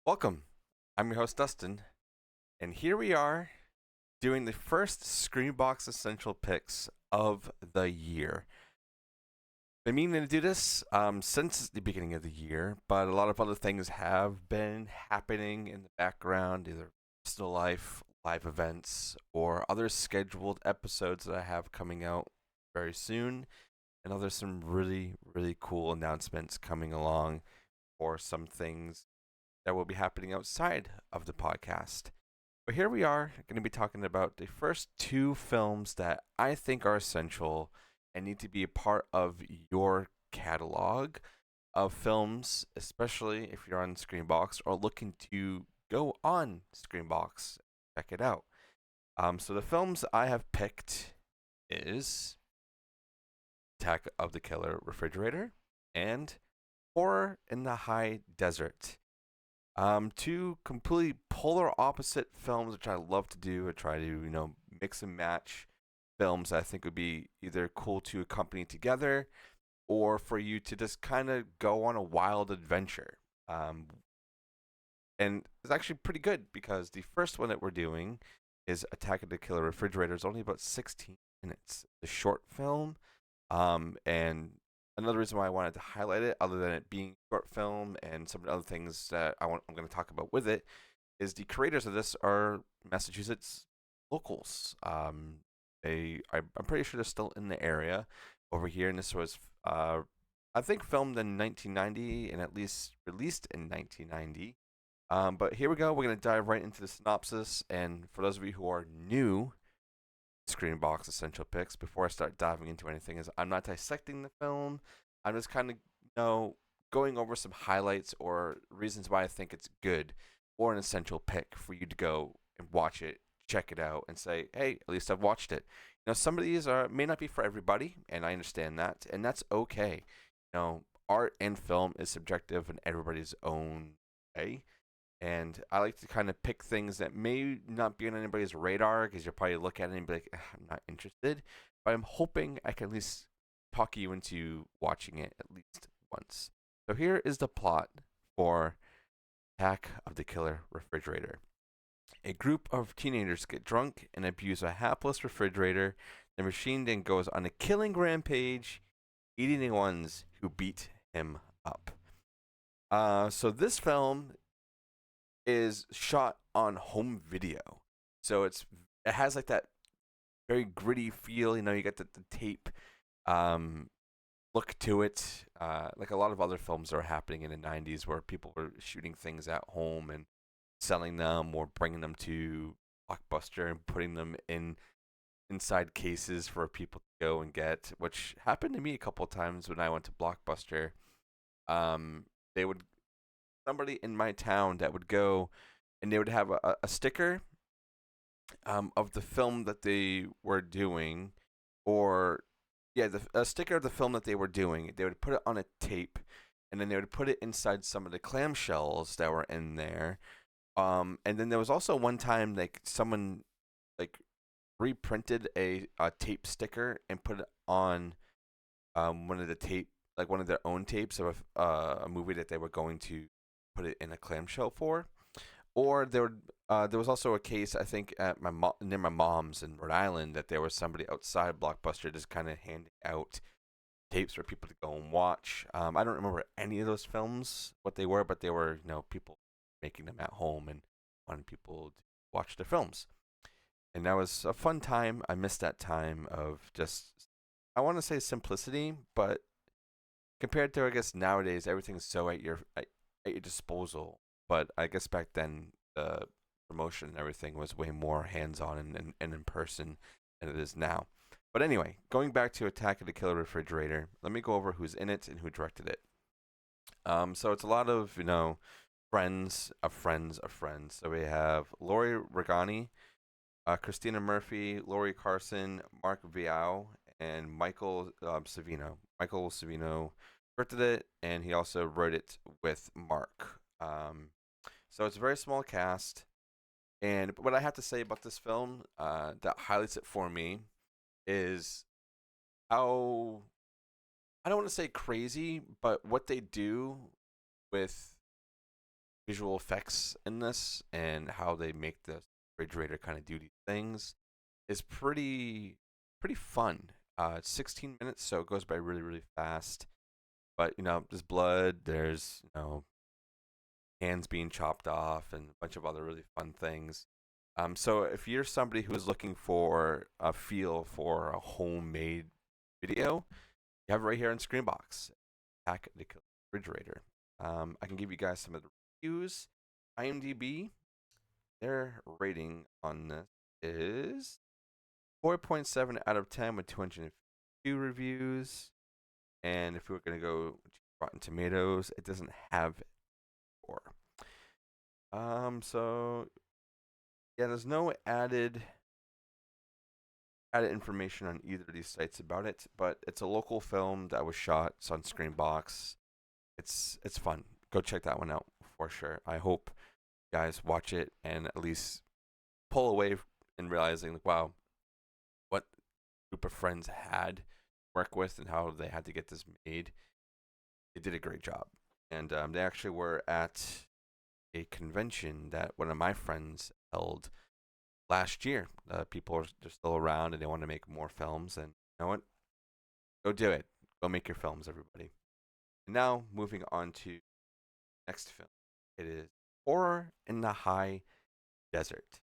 Welcome. I'm your host, Dustin, and here we are doing the first SCREAMBOX Essential Picks of the year. Been meaning to do this since the beginning of the year, but a lot of other things have been happening in the background, either personal life, live events, or other scheduled episodes that I have coming out very soon. And there's some really cool announcements coming along for some things that will be happening outside of the podcast. But here we are going to be talking about the first two films that I think are essential and need to be a part of your catalog of films, especially if you're on Screenbox or looking to go on Screenbox. Check it out. So the films I have picked is Attack of the Killer Refrigerator and Horror in the High Desert. Two completely polar opposite films, which I love to do. I try to, mix and match films I think would be either cool to accompany together or for you to just kind of go on a wild adventure. Um, and it's actually pretty good because the first one that we're doing is Attack of the Killer Refrigerator. It's only about 16 minutes. The short film. And another reason why I wanted to highlight it, other than it being a short film and some of the other things that I'm going to talk about with it, is the creators of this are Massachusetts locals. I'm pretty sure they're still in the area over here, and this was I think filmed in 1990 and at least released in 1990. But here we go. We're going to dive right into the synopsis, and for those of you who are new Screenbox Essential Picks, before I start diving into anything, is I'm not dissecting the film. I'm just kind of, going over some highlights or reasons why I think it's good or an essential pick for you to go and watch it, check it out, and say, hey, at least I've watched it. Some of these may not be for everybody, and I understand that, and that's okay. Art and film is subjective in everybody's own way. And I like to kind of pick things that may not be on anybody's radar because you'll probably look at it and be like, I'm not interested. But I'm hoping I can at least talk you into watching it at least once. So here is the plot for Attack of the Killer Refrigerator. A group of teenagers get drunk and abuse a hapless refrigerator. The machine then goes on a killing rampage, eating the ones who beat him up. So this film is shot on home video. So it has like that very gritty feel. You get the tape um, look to it. Like a lot of other films that are happening in the 90s where people were shooting things at home and selling them or bringing them to Blockbuster and putting them inside cases for people to go and get, which happened to me a couple of times when I went to Blockbuster. They would somebody in my town that would go and they would have a sticker of the film that they were doing, or yeah, a sticker of the film that they were doing. They would put it on a tape, and then they would put it inside some of the clamshells that were in there. And then there was also one time like someone like reprinted a tape sticker and put it on one of the tape like one of their own tapes of a movie that they were going to put it in a clamshell for. Or there was also a case I think at near my mom's in Rhode Island that there was somebody outside Blockbuster just kind of handing out tapes for people to go and watch. I don't remember any of those films what they were, but they were people making them at home and wanting people to watch the films. And that was a fun time. I missed that time of just I want to say simplicity, but compared to I guess nowadays everything's so at your disposal. But I guess back then the promotion and everything was way more hands on and in person than it is now. But anyway, going back to Attack of the Killer Refrigerator, let me go over who's in it and who directed it. So it's a lot of friends of friends of friends. So we have Lori Regani, Christina Murphy, Laurie Carson, Mark Viau, and Michael Savino. Michael Savino directed it, and he also wrote it with Mark. So it's a very small cast. And what I have to say about this film that highlights it for me is how I don't want to say crazy, but what they do with visual effects in this and how they make the refrigerator kind of do these things is pretty fun. It's 16 minutes, so it goes by really fast. But there's blood, there's hands being chopped off, and a bunch of other really fun things. So if you're somebody who is looking for a feel for a homemade video, you have it right here in SCREAMBOX. Attack the Refrigerator. I can give you guys some of the reviews. IMDb, their rating on this is 4.7 out of 10 with 252 reviews. And if we were going to go to Rotten Tomatoes, it doesn't have 4. So yeah, there's no added information on either of these sites about it, but it's a local film that was shot. It's on SCREAMBOX. It's fun. Go check that one out for sure. I hope you guys watch it and at least pull away and realizing, like, wow, what group of friends had to work with and how they had to get this made. They did a great job. And they actually were at a convention that one of my friends held last year. People are still around and they want to make more films. And you know what? Go do it. Go make your films, everybody. And now, moving on to next film. It is Horror in the High Desert.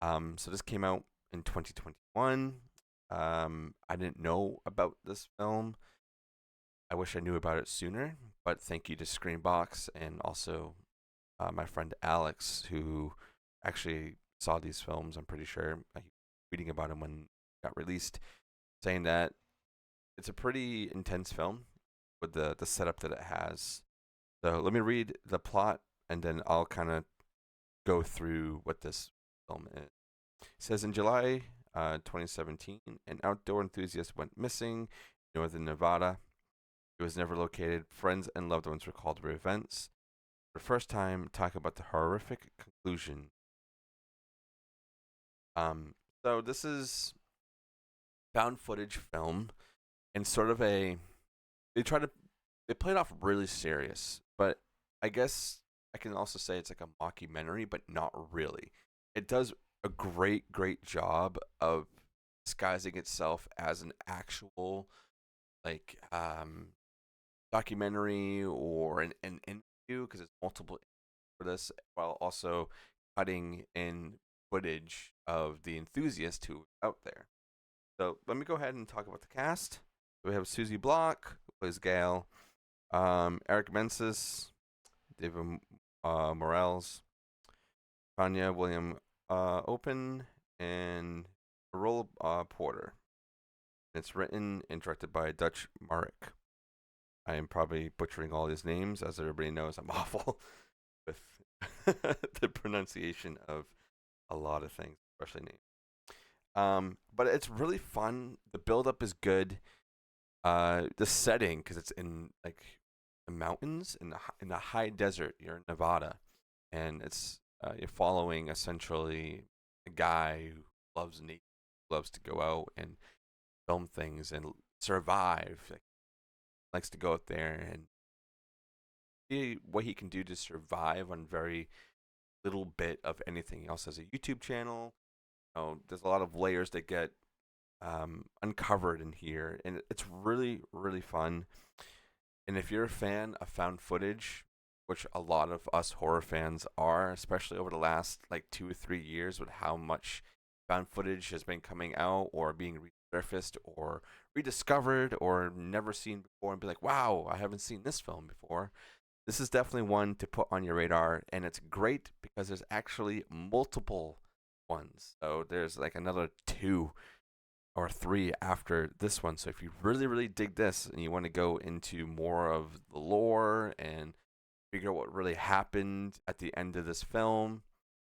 So this came out in 2021. I didn't know about this film. I wish I knew about it sooner, but thank you to SCREAMBOX and also my friend Alex, who actually saw these films. I'm pretty sure reading about them when it got released, saying that it's a pretty intense film with the setup that it has. So let me read the plot, and then I'll kind of go through what this film is. It says in July 2017, an outdoor enthusiast went missing in northern Nevada. He was never located. Friends and loved ones recalled the events. For the first time, talk about the horrific conclusion. So this is found footage film, and sort of they play it off really serious, but I guess I can also say it's like a mockumentary, but not really. It does a great job of disguising itself as an actual like documentary or an interview, because it's multiple for this, while also cutting in footage of the enthusiast who was out there. So let me go ahead and talk about the cast. We have Susie Block, who plays Gail, Eric Mensis, David Morales, Tanya William Open, and Roll Porter. It's written and directed by Dutch Marek. I am probably butchering all these names, as everybody knows I'm awful with the pronunciation of a lot of things, especially names. But it's really fun. The build-up is good. The setting, because it's in like the mountains in the high desert. You're in Nevada, and it's you're following essentially a guy who loves nature, loves to go out and film things and survive. Like, likes to go out there and see what he can do to survive on very little bit of anything. He also has a YouTube channel. There's a lot of layers that get uncovered in here, and it's really fun. And if you're a fan of found footage, which a lot of us horror fans are, especially over the last like 2 or 3 years, with how much found footage has been coming out or being resurfaced or rediscovered or never seen before, and be like, wow, I haven't seen this film before. This is definitely one to put on your radar, and it's great because there's actually multiple ones. So there's like another 2 or 3 after this one. So if you really dig this and you want to go into more of the lore and figure out what really happened at the end of this film,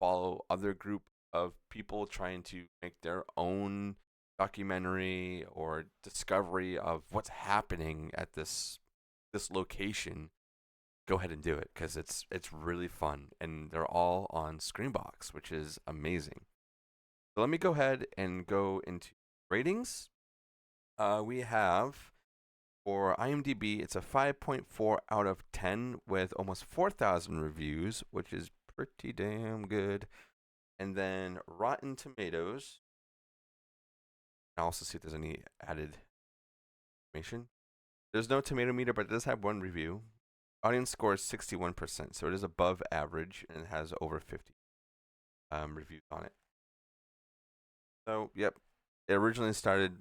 follow other group of people trying to make their own documentary or discovery of what's happening at this location, go ahead and do it, because it's really fun, and they're all on SCREAMBOX, which is amazing. So let me go ahead and go into ratings. We have For IMDb, it's a 5.4 out of 10 with almost 4,000 reviews, which is pretty damn good. And then Rotten Tomatoes. I'll also see if there's any added information. There's no tomato meter, but it does have one review. Audience score is 61%, so it is above average and it has over 50 reviews on it. So, yep, it originally started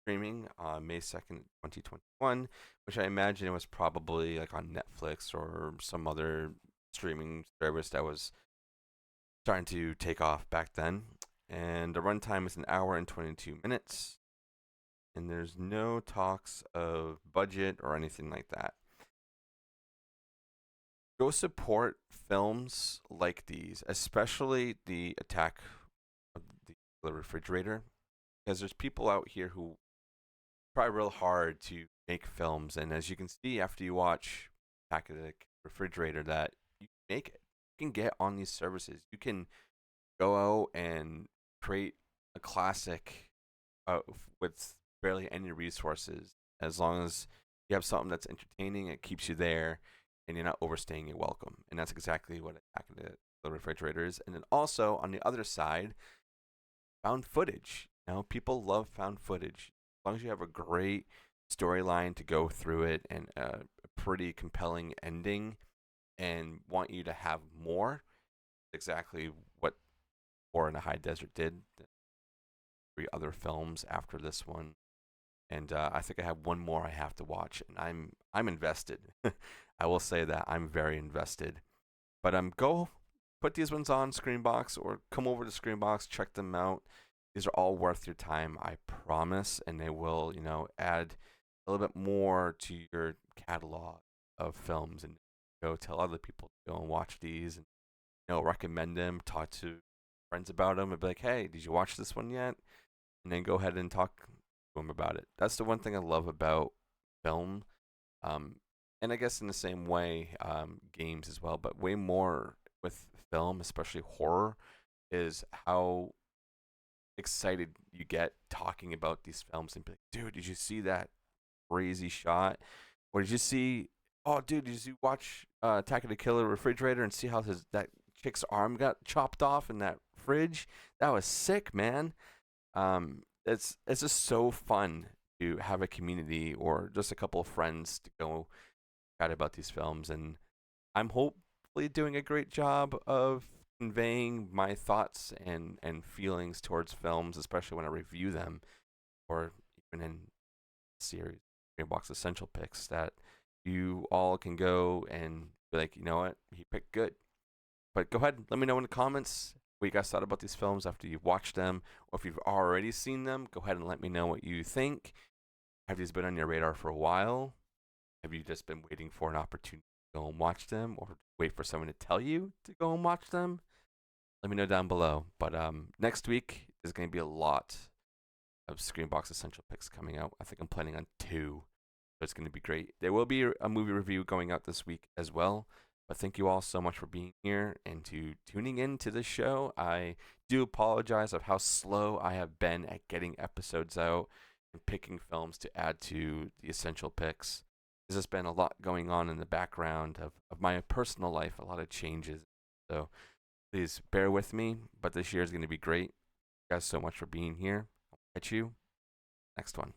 streaming on May 2nd, 2021, which I imagine it was probably like on Netflix or some other streaming service that was starting to take off back then. And the runtime is 1 hour and 22 minutes. And there's no talks of budget or anything like that. Go support films like these, especially the Attack of the Refrigerator, because there's people out here who try real hard to make films, and as you can see after you watch Attack of the Refrigerator, that you can make it. You can get on these services. You can go out and create a classic with barely any resources, as long as you have something that's entertaining, it keeps you there, and you're not overstaying your welcome. And that's exactly what Attack of the Refrigerator is. And then also on the other side, found footage. You know, people love found footage. As long as you have a great storyline to go through it and a pretty compelling ending, and want you to have more, exactly what War in the High Desert did. 3 other films after this one, and I think I have one more I have to watch, and I'm invested. I will say that I'm very invested. But go put these ones on SCREAMBOX or come over to SCREAMBOX, check them out. These are all worth your time, I promise, and they will, add a little bit more to your catalog of films, and go tell other people to go and watch these, and recommend them, talk to friends about them, and be like, hey, did you watch this one yet? And then go ahead and talk to them about it. That's the one thing I love about film, and I guess in the same way, games as well, but way more with film, especially horror, is how excited you get talking about these films and be like, dude, did you see that crazy shot? Or did you see, oh, dude, did you watch Attack of the Killer Refrigerator and see how that chick's arm got chopped off in that fridge? That was sick, man. It's just so fun to have a community or just a couple of friends to go chat about these films, and I'm hopefully doing a great job of conveying my thoughts and feelings towards films, especially when I review them, or even in series SCREAMBOX Essential Picks, that you all can go and be like, you know what, he picked good. But go ahead, let me know in the comments what you guys thought about these films after you've watched them, or if you've already seen them, go ahead and let me know what you think. Have these been on your radar for a while? Have you just been waiting for an opportunity to go and watch them, or wait for someone to tell you to go and watch them? Let me know down below. But next week there's going to be a lot of SCREAMBOX Essential Picks coming out. I think I'm planning on 2, so it's going to be great. There will be a movie review going out this week as well. But thank you all so much for being here and tuning in to this show. I do apologize of how slow I have been at getting episodes out and picking films to add to the Essential Picks. There's been a lot going on in the background of my personal life, a lot of changes. So please bear with me, but this year is going to be great. Thank you guys so much for being here. I'll catch you next one.